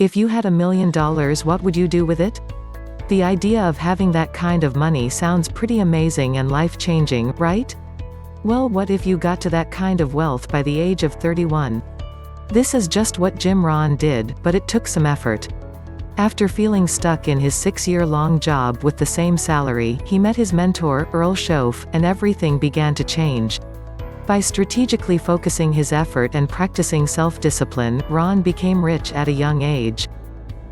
If you had $1 million, what would you do with it? The idea of having that kind of money sounds pretty amazing and life-changing, right? Well, what if you got to that kind of wealth by the age of 31? This is just what Jim Rohn did, but it took some effort. After feeling stuck in his 6-year-long job with the same salary, he met his mentor, Earl Shoaff, and everything began to change. By strategically focusing his effort and practicing self-discipline, Ron became rich at a young age.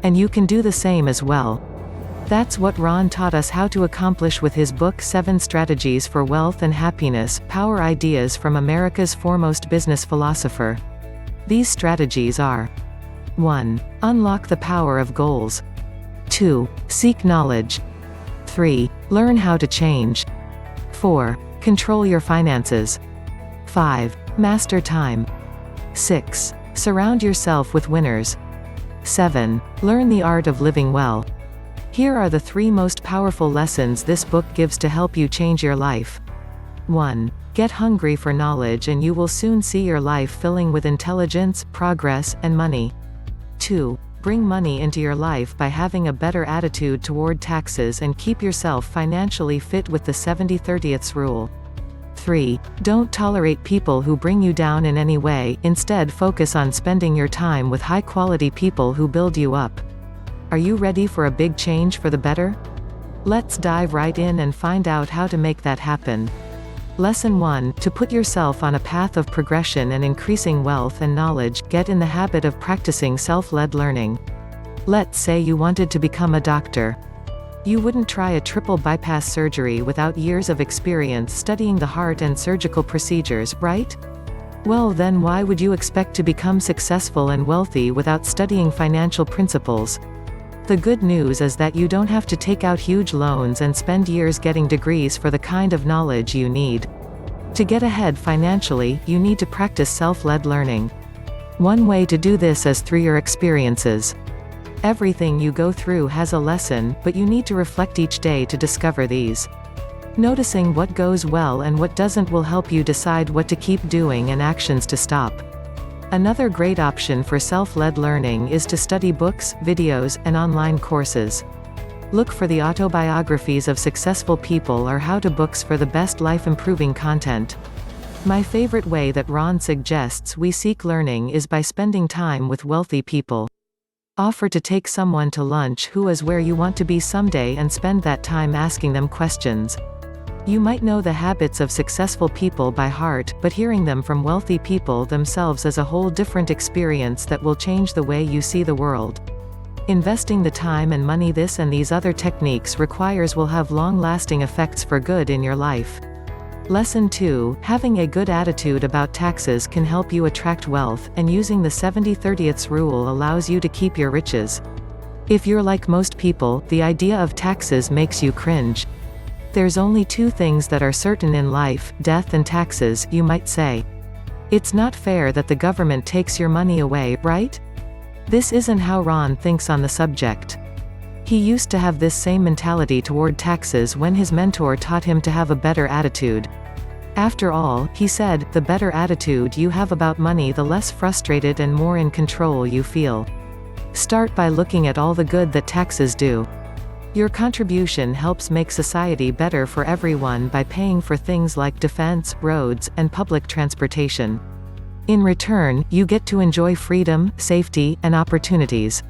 And you can do the same as well. That's what Ron taught us how to accomplish with his book 7 Strategies for Wealth and Happiness, Power Ideas from America's Foremost Business Philosopher. These strategies are: 1. Unlock the power of goals. 2. Seek knowledge. 3. Learn how to change. 4. Control your finances. 5. Master time. 6. Surround yourself with winners. 7. Learn the art of living well. Here are the 3 most powerful lessons this book gives to help you change your life. 1. Get hungry for knowledge and you will soon see your life filling with intelligence, progress, and money. 2. Bring money into your life by having a better attitude toward taxes and keep yourself financially fit with the 70/30 rule. 3. Don't tolerate people who bring you down in any way, instead focus on spending your time with high-quality people who build you up. Are you ready for a big change for the better? Let's dive right in and find out how to make that happen. Lesson 1. To put yourself on a path of progression and increasing wealth and knowledge, get in the habit of practicing self-led learning. Let's say you wanted to become a doctor. You wouldn't try a triple bypass surgery without years of experience studying the heart and surgical procedures, right? Well then, why would you expect to become successful and wealthy without studying financial principles? The good news is that you don't have to take out huge loans and spend years getting degrees for the kind of knowledge you need. To get ahead financially, you need to practice self-led learning. One way to do this is through your experiences. Everything you go through has a lesson, but you need to reflect each day to discover these. Noticing what goes well and what doesn't will help you decide what to keep doing and actions to stop. Another great option for self-led learning is to study books, videos, and online courses. Look for the autobiographies of successful people or how-to books for the best life-improving content. My favorite way that Ron suggests we seek learning is by spending time with wealthy people. Offer to take someone to lunch who is where you want to be someday and spend that time asking them questions. You might know the habits of successful people by heart, but hearing them from wealthy people themselves is a whole different experience that will change the way you see the world. Investing the time and money this and these other techniques requires will have long-lasting effects for good in your life. Lesson 2. Having a good attitude about taxes can help you attract wealth, and using the 70/30 rule allows you to keep your riches. If you're like most people, the idea of taxes makes you cringe. There's only 2 things that are certain in life, death and taxes, you might say. It's not fair that the government takes your money away, right? This isn't how Ron thinks on the subject. He used to have this same mentality toward taxes when his mentor taught him to have a better attitude. After all, he said, the better attitude you have about money, the less frustrated and more in control you feel. Start by looking at all the good that taxes do. Your contribution helps make society better for everyone by paying for things like defense, roads, and public transportation. In return, you get to enjoy freedom, safety, and opportunities.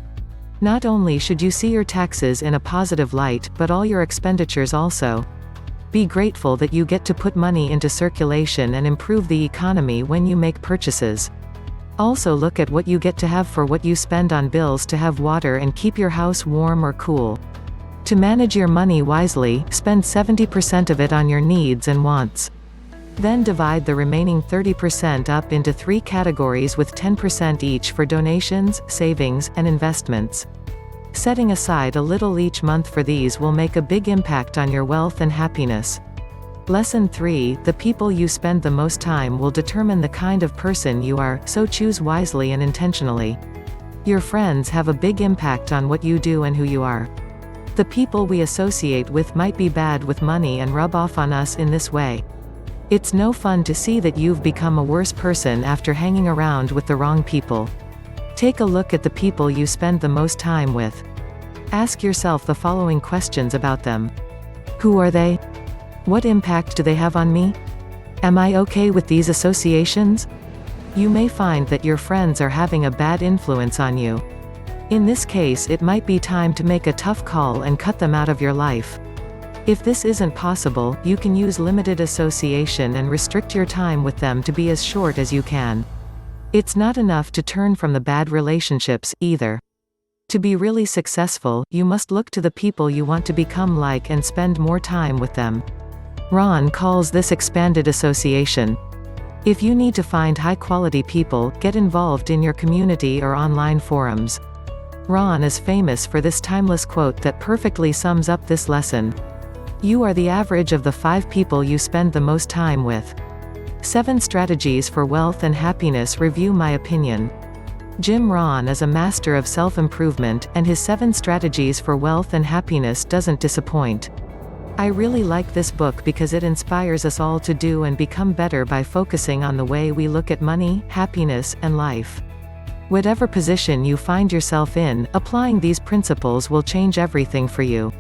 Not only should you see your taxes in a positive light, but all your expenditures also. Be grateful that you get to put money into circulation and improve the economy when you make purchases. Also look at what you get to have for what you spend on bills to have water and keep your house warm or cool. To manage your money wisely, spend 70% of it on your needs and wants. Then divide the remaining 30% up into 3 categories with 10% each for donations, savings, and investments. Setting aside a little each month for these will make a big impact on your wealth and happiness. Lesson 3. The people you spend the most time will determine the kind of person you are, so choose wisely and intentionally. Your friends have a big impact on what you do and who you are. The people we associate with might be bad with money and rub off on us in this way. It's no fun to see that you've become a worse person after hanging around with the wrong people. Take a look at the people you spend the most time with. Ask yourself the following questions about them. Who are they? What impact do they have on me? Am I okay with these associations? You may find that your friends are having a bad influence on you. In this case, it might be time to make a tough call and cut them out of your life. If this isn't possible, you can use limited association and restrict your time with them to be as short as you can. It's not enough to turn from the bad relationships, either. To be really successful, you must look to the people you want to become like and spend more time with them. Ron calls this expanded association. If you need to find high-quality people, get involved in your community or online forums. Ron is famous for this timeless quote that perfectly sums up this lesson. You are the average of the 5 people you spend the most time with. 7 Strategies for Wealth and Happiness Review my opinion. Jim Rohn is a master of self-improvement, and his 7 strategies for wealth and happiness doesn't disappoint. I really like this book because it inspires us all to do and become better by focusing on the way we look at money, happiness, and life. Whatever position you find yourself in, applying these principles will change everything for you.